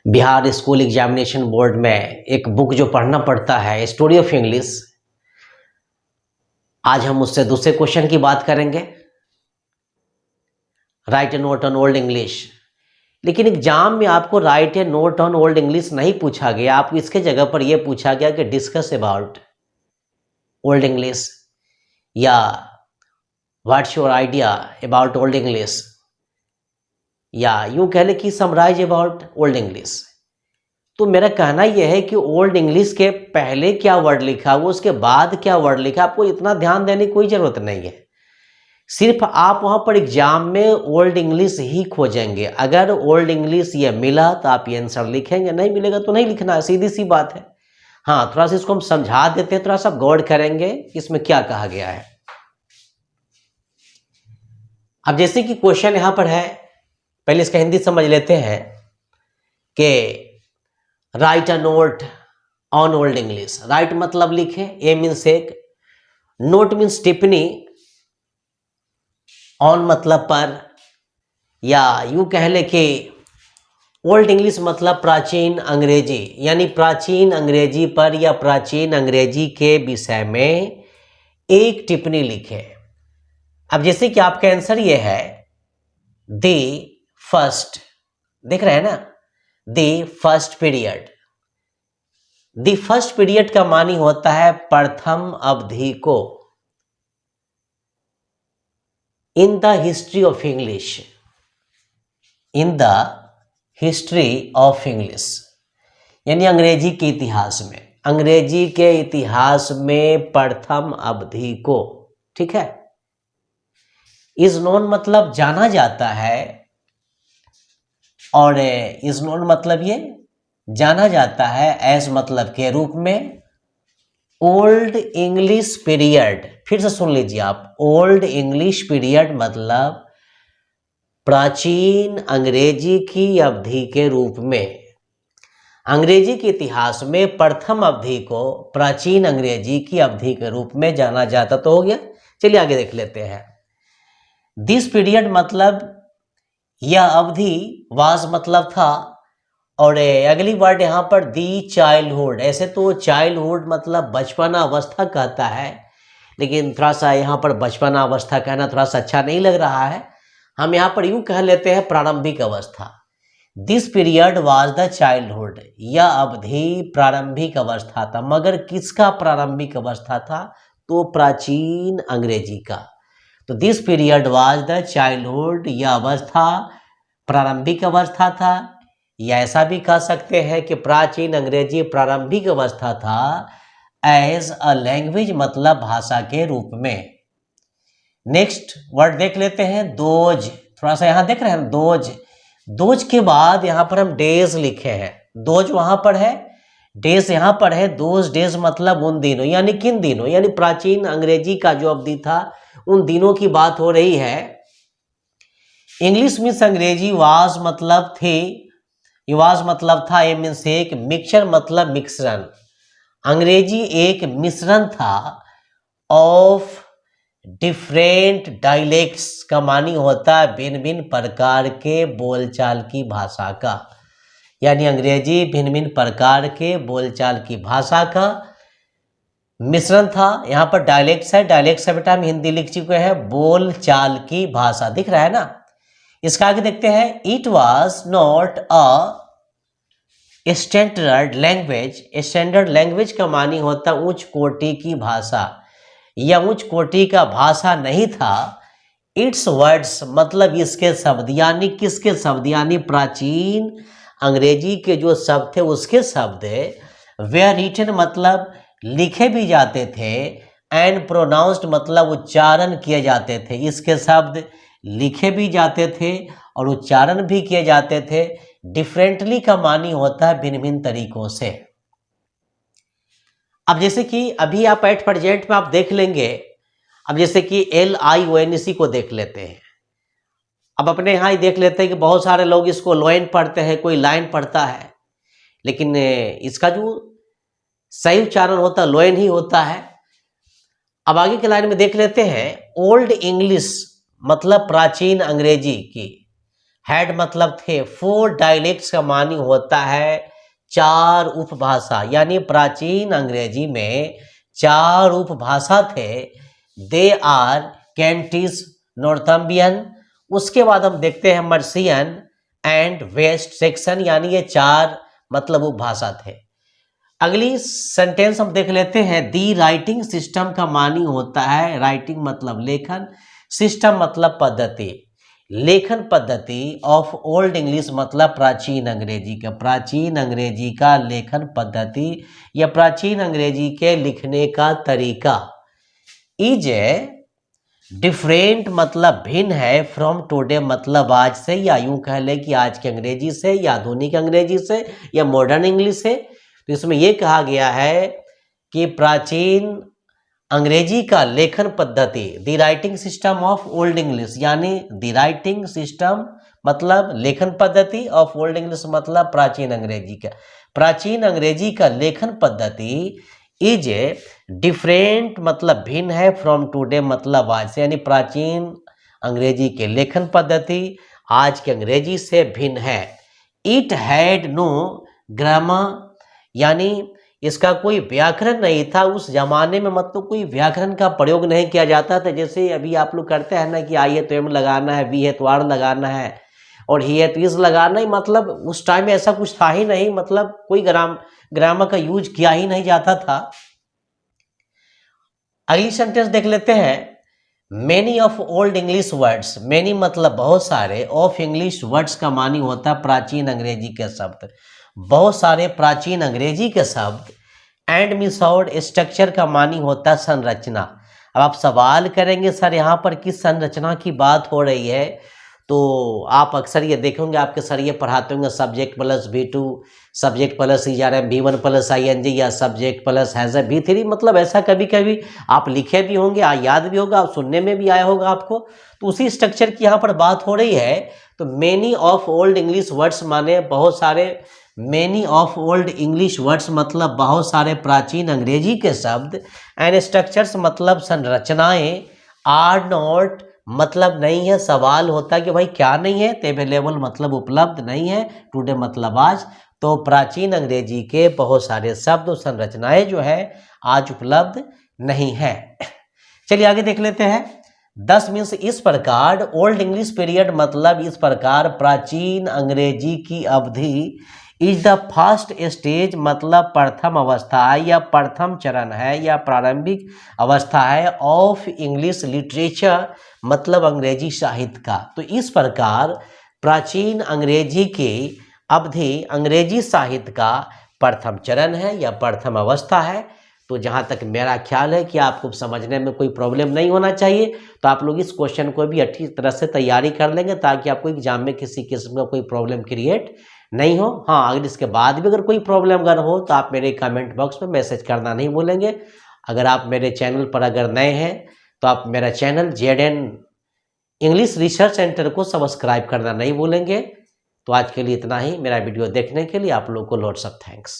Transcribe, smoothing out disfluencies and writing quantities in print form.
Bihar school examination board में एक book जो पढ़ना पड़ता है, स्टोरी ऑफ इंग्लिश। आज हम उससे दूसरे क्वेश्चन की बात करेंगे, right A note on old English. लेकिन एग्जाम में आपको right A note on old English नहीं पूछा गया, आपको इसके जगह पर यह पूछा गया कि डिस्कस अबाउट ओल्ड इंग्लिश या what's your idea about old English, या यूं कह ले कि समराइज अबाउट ओल्ड इंग्लिश। तो मेरा कहना यह है कि ओल्ड इंग्लिश के पहले क्या वर्ड लिखा हुआ, उसके बाद क्या वर्ड लिखा, आपको इतना ध्यान देने की कोई ज़रूरत नहीं है। सिर्फ आप वहाँ पर एग्जाम में ओल्ड इंग्लिश ही खोजेंगे। अगर ओल्ड इंग्लिश ये मिला तो आप ये आंसर लिखेंगे, नहीं मिलेगा तो नहीं लिखना, सीधी सी बात है। हाँ, थोड़ा सा इसको हम समझा देते हैं, थोड़ा सा गौर करेंगे इसमें क्या कहा गया है। अब जैसे कि क्वेश्चन यहाँ पर है, पहले इसका हिंदी समझ लेते हैं कि right a note on old English. Right मतलब लिखे, ए मीन्स एक, नोट मीन्स टिप्पणी, ऑन मतलब पर, या यूं कह ले कि ओल्ड इंग्लिश मतलब प्राचीन अंग्रेजी, यानी प्राचीन अंग्रेजी पर या प्राचीन अंग्रेजी के विषय में एक टिप्पणी लिखे। अब जैसे कि आपका आंसर ये है द फर्स्ट, देख रहे हैं ना, the first period. The first period का मानी होता है प्रथम अवधि को in the history of English, in the history of English, यानी अंग्रेजी के इतिहास में, अंग्रेजी के इतिहास में प्रथम अवधि को, ठीक है। इज नोन मतलब जाना जाता है, और इज नोन मतलब ये जाना जाता है, एज मतलब के रूप में। ओल्ड इंग्लिश पीरियड, फिर से सुन लीजिए आप, ओल्ड इंग्लिश पीरियड मतलब प्राचीन अंग्रेजी की अवधि के रूप में। अंग्रेजी के इतिहास में प्रथम अवधि को प्राचीन अंग्रेजी की अवधि के रूप में जाना जाता। तो हो गया, चलिए आगे देख लेते हैं। दिस पीरियड मतलब यह अवधि, वाज मतलब था, और अगली वर्ड यहाँ पर दी चाइल्डहुड। ऐसे तो चाइल्डहुड मतलब बचपना अवस्था कहता है, लेकिन थोड़ा सा यहाँ पर बचपना अवस्था कहना थोड़ा सा अच्छा नहीं लग रहा है, हम यहाँ पर यूँ कह लेते हैं प्रारंभिक अवस्था। This period was the childhood, यह अवधि प्रारंभिक अवस्था था। मगर किसका प्रारंभिक अवस्था था? तो प्राचीन अंग्रेजी का। तो this period was the childhood, यह अवस्था प्रारंभिक अवस्था था, या ऐसा भी कह सकते हैं कि प्राचीन अंग्रेजी प्रारंभिक अवस्था था एज अ लैंग्वेज मतलब भाषा के रूप में। नेक्स्ट वर्ड देख लेते हैं, दोज। थोड़ा सा यहाँ देख रहे हैं दोज, दोज के बाद यहाँ पर हम डेज लिखे हैं। दोज वहां पर है, डेज यहाँ पर है। दोज डेज मतलब उन दिनों, यानी किन दिनों, यानी प्राचीन अंग्रेजी का जो अवधि था उन दिनों की बात हो रही है। इंग्लिश मीन्स अंग्रेजी, वाज मतलब थी, युवाज मतलब था, ए मीन्स एक, मिक्सचर मतलब मिश्रण। अंग्रेजी एक मिश्रण था ऑफ डिफरेंट डायलेक्ट्स का मानी होता है भिन्न भिन्न प्रकार के बोलचाल की भाषा का, यानी अंग्रेजी भिन्न भिन्न प्रकार के बोलचाल की भाषा का मिश्रण था। यहाँ पर डायलेक्ट्स है, डायलेक्ट्स है बेटा हम हिंदी लिख चुके हैं, बोलचाल की भाषा, दिख रहा है ना। इसका आगे देखते हैं, it was not a standard language. Standard language का मानी होता उच्च कोटि की भाषा, या उच्च कोटि का भाषा नहीं था। इट्स वर्ड्स मतलब इसके शब्द, यानी किसके शब्द, यानी प्राचीन अंग्रेजी के जो शब्द थे उसके शब्द। वेयर रिटन मतलब लिखे भी जाते थे, एंड प्रोनाउंस्ड मतलब उच्चारण किए जाते थे। इसके शब्द लिखे भी जाते थे और उच्चारण भी किए जाते थे। डिफरेंटली का मानी होता है भिन्न भिन्न तरीकों से। अब जैसे कि अभी आप एट प्रेजेंट में आप देख लेंगे, अब जैसे कि LIONC को देख लेते हैं। अब अपने यहाँ ही देख लेते हैं कि बहुत सारे लोग इसको लोइन पढ़ते हैं, कोई लाइन पढ़ता है, लेकिन इसका जो सही उच्चारण होता है लोइन ही होता है। अब आगे के लाइन में देख लेते हैं, ओल्ड इंग्लिश मतलब प्राचीन अंग्रेजी की, हैड मतलब थे, 4 डायलेक्ट्स का मानी होता है 4 उपभाषा, यानी प्राचीन अंग्रेजी में 4 उपभाषा थे। दे आर कैंटिस, नॉर्थम्बियन, उसके बाद हम देखते हैं मर्सियन एंड वेस्ट सेक्शन, यानी ये 4 मतलब उपभाषा थे। अगली सेंटेंस हम देख लेते हैं। दी राइटिंग सिस्टम का मानी होता है, राइटिंग मतलब लेखन, सिस्टम मतलब पद्धति, लेखन पद्धति ऑफ ओल्ड इंग्लिश मतलब प्राचीन अंग्रेजी का, प्राचीन अंग्रेजी का लेखन पद्धति या प्राचीन अंग्रेजी के लिखने का तरीका। इज ए डिफरेंट मतलब भिन्न है, फ्रॉम टुडे मतलब आज से, या यूं कह ले कि आज की अंग्रेजी से या आधुनिक अंग्रेजी से या मॉडर्न इंग्लिश से। तो इसमें यह कहा गया है कि प्राचीन अंग्रेजी का लेखन पद्धति, the writing system of old English, यानी द राइटिंग सिस्टम मतलब लेखन पद्धति ऑफ ओल्ड इंग्लिश मतलब प्राचीन अंग्रेजी का, प्राचीन अंग्रेजी का लेखन पद्धति इज ए डिफरेंट मतलब भिन्न है, फ्रॉम टुडे मतलब आज से, यानी प्राचीन अंग्रेजी के लेखन पद्धति आज के अंग्रेजी से भिन्न है। इट हैड नो ग्रामर, यानी इसका कोई व्याकरण नहीं था उस जमाने में, मतलब कोई व्याकरण का प्रयोग नहीं किया जाता था। जैसे अभी आप लोग करते हैं ना कि आई है तो एम लगाना है, वी है तो आर लगाना है, और ही है तो इस लगाना ही, मतलब उस टाइम में ऐसा कुछ था ही नहीं, मतलब कोई ग्रामर का यूज किया ही नहीं जाता था। अगली सेंटेंस देख लेते हैं। Many of old English words, many मतलब बहुत सारे, ऑफ इंग्लिश वर्ड्स का मानी होता है प्राचीन अंग्रेजी के शब्द, बहुत सारे प्राचीन अंग्रेजी के शब्द। एंड मिसआउट स्ट्रक्चर का मानी होता है संरचना। अब आप सवाल करेंगे सर यहाँ पर किस संरचना की बात हो रही है, तो आप अक्सर ये देखेंगे आपके सर ये पढ़ाते होंगे subject plus V2, subject plus ERM, V1 plus ING, या सब्जेक्ट प्लस हैज़ V3, मतलब ऐसा कभी कभी आप लिखे भी होंगे, याद भी होगा, आप सुनने में भी आया होगा आपको। तो उसी स्ट्रक्चर की यहाँ पर बात हो रही है। तो many of old English words माने बहुत सारे, many of old English words मतलब बहुत सारे प्राचीन अंग्रेजी के शब्द, एंड स्ट्रक्चर्स मतलब संरचनाएं, आर नॉट मतलब नहीं है, सवाल होता है कि भाई क्या नहीं है, तो अवेलेबल मतलब उपलब्ध नहीं है, टुडे मतलब आज। तो प्राचीन अंग्रेजी के बहुत सारे शब्द और संरचनाएं जो है आज उपलब्ध नहीं है। चलिए आगे देख लेते हैं। 10 मीन्स इस प्रकार, ओल्ड इंग्लिश पीरियड मतलब इस प्रकार, प्राचीन अंग्रेजी की अवधि। इज द फर्स्ट स्टेज मतलब प्रथम अवस्था है या प्रथम चरण है या प्रारंभिक अवस्था है, ऑफ इंग्लिश लिटरेचर मतलब अंग्रेजी साहित्य का। तो इस प्रकार प्राचीन अंग्रेजी की अवधि अंग्रेजी साहित्य का प्रथम चरण है या प्रथम अवस्था है। तो जहाँ तक मेरा ख्याल है कि आपको समझने में कोई प्रॉब्लम नहीं होना चाहिए, तो आप लोग इस क्वेश्चन को भी अच्छी तरह से तैयारी कर लेंगे ताकि आपको एग्जाम में किसी किस्म का कोई प्रॉब्लम क्रिएट नहीं हो। हाँ, अगर इसके बाद भी अगर कोई प्रॉब्लम अगर हो तो आप मेरे कमेंट बॉक्स में मैसेज करना नहीं भूलेंगे। अगर आप मेरे चैनल पर अगर नए हैं तो आप मेरा channel JN English research centre को सब्सक्राइब करना नहीं भूलेंगे। तो आज के लिए इतना ही। मेरा वीडियो देखने के लिए आप लोगों को लॉट्स ऑफ थैंक्स।